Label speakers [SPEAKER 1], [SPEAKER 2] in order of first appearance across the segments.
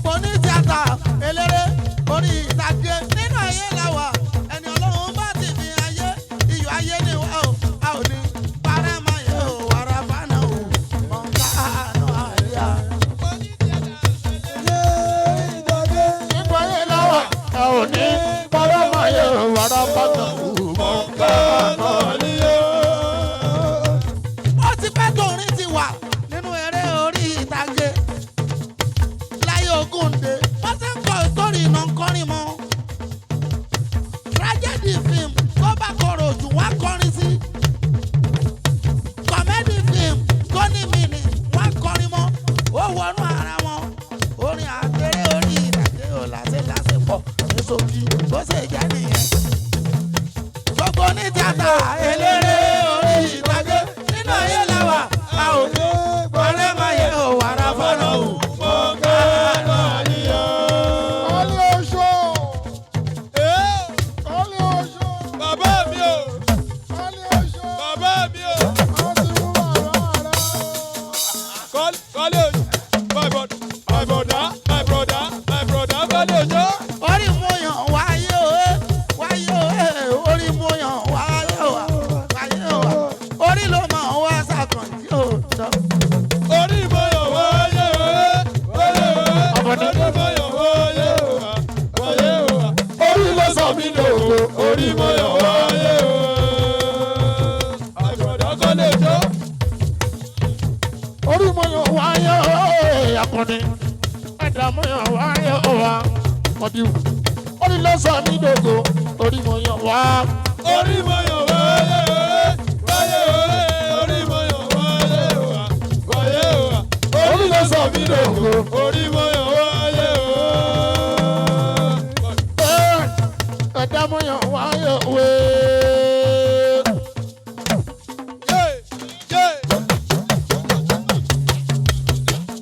[SPEAKER 1] gbogbo ní tíátà eléré orí ìtàgé nínú ayé làwà ẹni ọlọ́run bá ti fi ayé iyọ̀ ayé ni wá o a ò ní parẹ́ mọ́ yẹ o wàrà fánà o mọ̀ ń ká àánú àríyá. Nínú ayé làwà a ò ní parẹ́ mọ́ yẹ o wàrà fánà o mọ̀ ń ká àánú àríyá. Ó ti pẹ́ tóorin ti wà nínú eré orí ìtàgé láyé Ògúndé wọ́n ti ń kọ sórí iná kọrin mọ́ tragedy film tó bá kọrò jù wá kọrin sí comedy film tó ní mìíní wá kọrin mọ́ ó wọnú ara wọn orin àgbèrè orí ìtàgé ò láṣẹ pọ̀ ní ṣókí bó ṣe jẹ́ nìyẹn gbogbo ní tíátà eléré orí ìtàgé nínú ayé làwà a ò ní parẹ́ máa yẹ ò wàrà fọ́nà ò mọ̀ ká lọ níyọ. Kọ́lé oṣó kọ́lé oṣó bàbá mi o kọ́lé oṣó bàbá mi o wọ́n ti mú bàbá rẹ̀. Kọ́lé oṣó my brother kọ́lé oṣó. Orí mo yàn wáyé o orí mo yàn wáyé o orí ló mọ̀ wá sàkàndí o. Orí mo yàn wáyé o orí mo yàn wáyé o orí ló sọ mí lòó orí mo yàn wáyé o. Àbọ̀dá kọ́lé oṣó. Orí mo yàn wáyé o akọni ẹ̀dá mo yàn wáyé o wa ọdí orí ló sọ mí lòó orí mo yàn wá. Orí mo yàn wáyé o orí mo yàn wáyé o orí ló sọ mí lòó orí mo yàn wáyé o. Ẹ̀dá mo yàn wáyé o.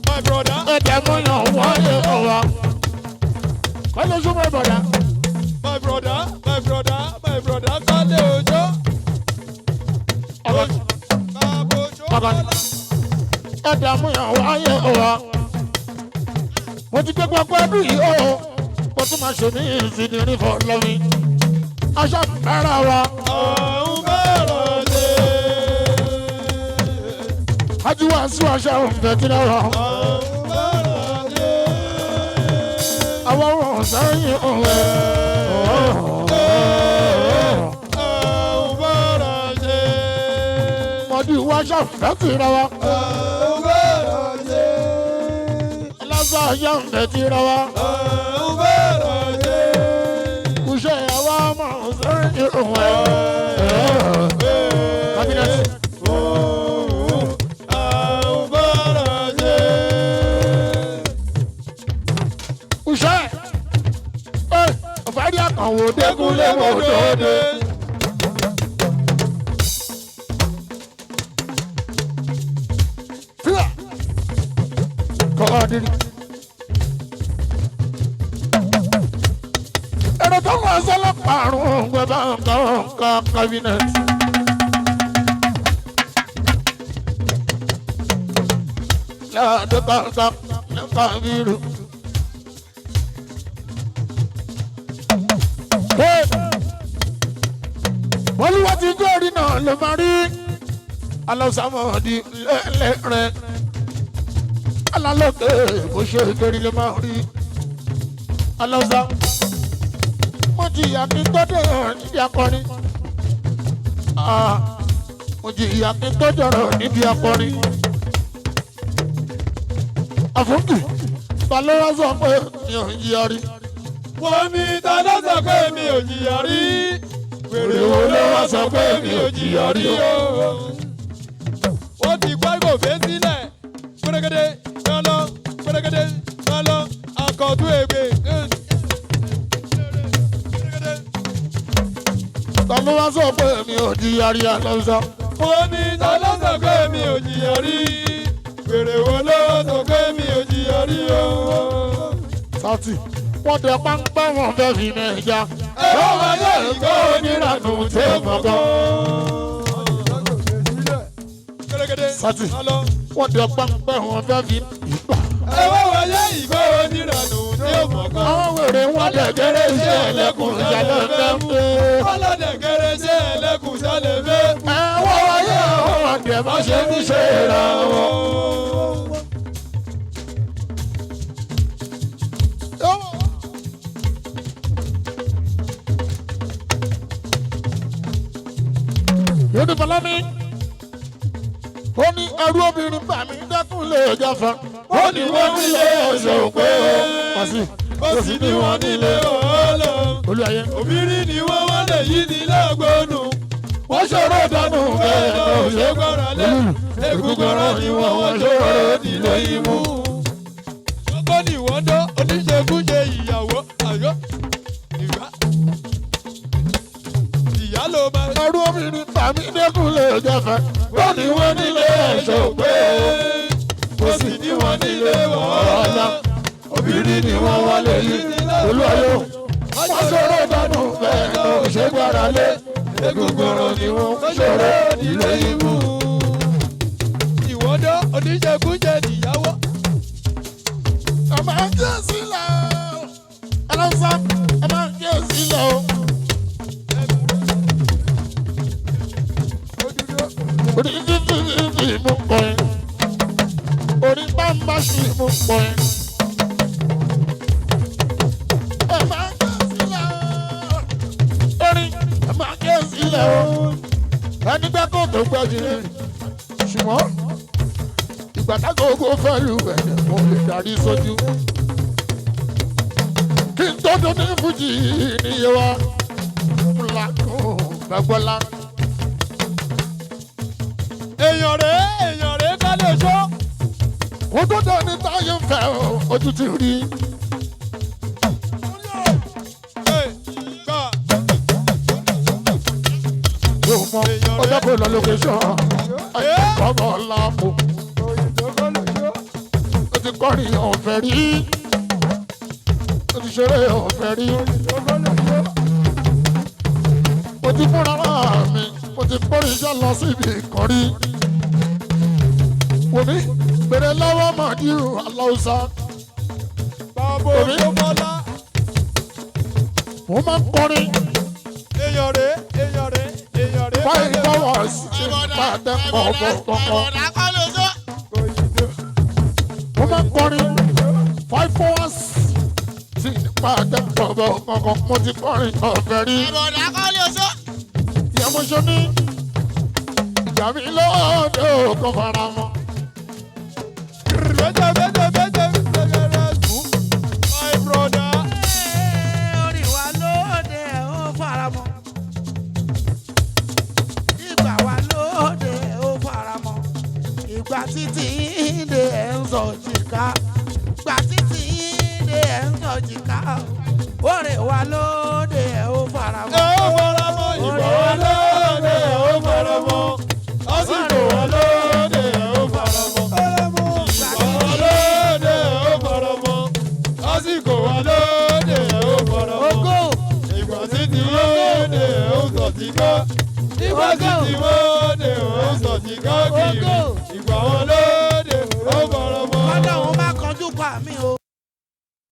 [SPEAKER 1] My brother. Ẹ̀dá mo yàn wáyé o wa. Kọ́lé oṣó my brother. My brother kọ́lé oṣó. Ẹ̀dá mo yàn wáyé o wa. Mo ti gbé gbogbo ọdún yìí o. Mo tún máa ṣe ní ìsinmi ní fọlọ́mí. Aṣọ bẹ̀rẹ̀ wa. Ọ̀hún bẹ̀rẹ̀ lé. Ajíwá sí aṣọ òǹbẹ̀ kí lọ́rọ̀. Ọ̀hún bẹ̀rẹ̀ lé. Àwọn ọ̀hún sẹ́yìn òun ẹ̀. Ọ̀hún bẹ̀rẹ̀ lé. Mọ̀dí ìwọ aṣọ òǹbẹ̀ kí lọ́rọ̀. Ọ̀hún bẹ̀rẹ̀ lé. Ẹlẹ́sọ̀ aṣọ òǹbẹ̀ kí lọ́rọ̀. Ọ̀hún bẹ̀rẹ̀ lé. Kùsẹ̀ àwọn ọmọ sẹ́yìn òun ẹ̀. Kábínẹ̀tì. Àwọn òdekúnlé mọ̀ òdòdó. Fíà kọ́kọ́ dídí. Ẹ̀rọ tó wọ́n sọ́lọ́ pààrùn gbẹ̀bá nǹkan kábínẹ̀tì. Láàdó kankan nǹkan bírù. Olúwa ti góòrí náà ló máa rí alọ́sàmọ́ọ̀dì lẹ́rẹ̀ alálòkè bó ṣe ìgbèrí ló máa rí alọ́sà. Mo jìyà kí n tó dọ̀rọ̀ níbi akọrin. Mo jìyà kí n tó dọ̀rọ̀ níbi akọrin. Àfúnkì ta ló wá sọ pé mi ò jìyà rí.
[SPEAKER 2] Wọ́n ní ta ló sọ pé mi ò jìyà rí.
[SPEAKER 1] Wèrè wo ló wá sọ pé mi ò jìyà rí o.
[SPEAKER 2] Ó ti gbọ́ gòfé sílẹ̀ gbẹ́dẹ́gẹ́dẹ́ lọ́lọ́ gbẹ́dẹ́gẹ́dẹ́ lọ́lọ́ àkọ́tún ègbè.
[SPEAKER 1] Ta ló wá sọ pé mi ò jìyà rí Alọ́sà?
[SPEAKER 2] Wọ́n ní ta ló sọ pé mi ò jìyà rí. Wèrè wo ló sọ pé mi ò jìyà rí o.
[SPEAKER 1] Sátì wọ́n tẹ páńpẹ́ wọn fẹ́ fi mẹ́ja.
[SPEAKER 2] Ẹ̀rọ wáyé ìkó
[SPEAKER 1] onírànú tẹ́ mọ́kàn. Sátì wọ́n tẹ páńpẹ́ wọn fẹ́ fi ìgbà.
[SPEAKER 2] Ẹ̀rọ wáyé ìkó onírànú
[SPEAKER 1] kéré iṣẹ́ ẹlẹ́kùn ìṣẹ̀lẹ̀ fẹ́ mú.
[SPEAKER 2] ọlọ́dẹ kéré iṣẹ́ ẹlẹ́kùn ìṣẹ̀lẹ̀ fẹ́.
[SPEAKER 1] ẹ wọ́n wáyé àwọn ọ̀dẹ̀ má ṣe ní ṣe ra wọn. Yóò fọlá ní. Ó ní ẹrú obìnrin bá mi dẹ́kun lè jọfọ. Ó ní wọ́n nílé ọ̀ṣọ́ pé ó sì ní wọ́n nílé ọ̀ọ́lọ́. Olúwayé.
[SPEAKER 2] Obìnrin ni wọ́n wá lè yí ní lọ́gbọ́nù.
[SPEAKER 1] Wọ́n ṣòro dánú bẹ́ẹ̀ lọ
[SPEAKER 2] ṣe gbọ́rọ̀ lé. Egúngọ̀rọ̀ ni wọ́n ṣòro nílé imú. Ọkọ ni wọ́n dán oníṣekúṣe ìyàwó àyọ́ ìgbà. Ìyá ló máa.
[SPEAKER 1] Ẹrú obìnrin bá mi dẹ́kun lè jọfọ. Ó ní wọ́n nílé ọ̀ṣọ́ pé
[SPEAKER 2] ó sì ní wọ́n nílé ọ̀ọ́lọ́.
[SPEAKER 1] obìnrin ni wọ́n wọlé yìí Olúwayé wọ́n ṣòro dánú bẹ́ẹ̀ lọ ṣe gbára lé egúngọ̀rọ̀ ni wọ́n ṣòro nílé imú.
[SPEAKER 2] Ìwọ́dọ̀ oníṣekúṣe nìyàwó.
[SPEAKER 1] ẹ máa ń jẹ́ sílẹ̀ o ẹlọ́sà ẹ máa ń jẹ́ sílẹ̀ o. orí fífi mú pọ̀ ẹ́ orí bámbá sì mú pọ̀ ẹ́. ẹ máa ń jẹ́ sílẹ̀ o orí ẹ máa ń jẹ́ sílẹ̀ o. ẹni gbẹ́ kó tó gbẹ́ jù ṣùgbọ́n ìgbà tágógó fẹ́ lù bẹ̀rẹ̀ mo lè darí sójú. kí n tó dún ní fújì níye wa ńlá kó gbàgbọ́lá.
[SPEAKER 2] èèyàn rèé ká lè ṣó.
[SPEAKER 1] wọ́n tó dán ní táyé ń fẹ́ ojú ti rí. yóò mọ ọjọ́ kò lọ lókèṣọ́ ọmọ láàmú. ó ti kọrin ọ̀fẹ́ rí ó ti ṣeré ọ̀fẹ́ rí. mo ti fúnra mi mo ti kọrin iṣẹ́ lọ síbi ìkọrí. wòmí gbèrè lọ́wọ́ màdìrú aláùsá.
[SPEAKER 2] bàbá òṣòmọ́lá.
[SPEAKER 1] mo máa ń kọrin.
[SPEAKER 2] èèyàn rèé.
[SPEAKER 1] five hours ti bá a tẹ́ pọ̀ kọ̀ọ̀kan. mo máa ń kọrin 5 hours tí nípa àtẹ̀pọ̀ kankan mo ti kọrin ọ̀fẹ́ rí. ìyá mo ṣe ní ìjà mi lọ́dọ̀ kan fara mọ́.
[SPEAKER 2] My brother.
[SPEAKER 3] orí wa lóde ó fara mọ́. ìgbà wa lóde ó fara mọ́. ìgbà títí ìdè ẹ̀ ń sọ jìká. ìgbà títí ìdè ẹ̀ ń sọ jìká. orí wa lóde ó fara mọ́.
[SPEAKER 2] Ìgbà wa lóde ó fara mọ́. Àsìkò wa lóde ó fara mọ́. Ìgbà wa lóde ó fara mọ́. Àsìkò wa lóde ó fara mọ́. Ìgbà títí wọ́de ó sọ ti ká. Ìgbà títí wọ́de ó sọ ti ká kiri. Ìgbà wa lóde.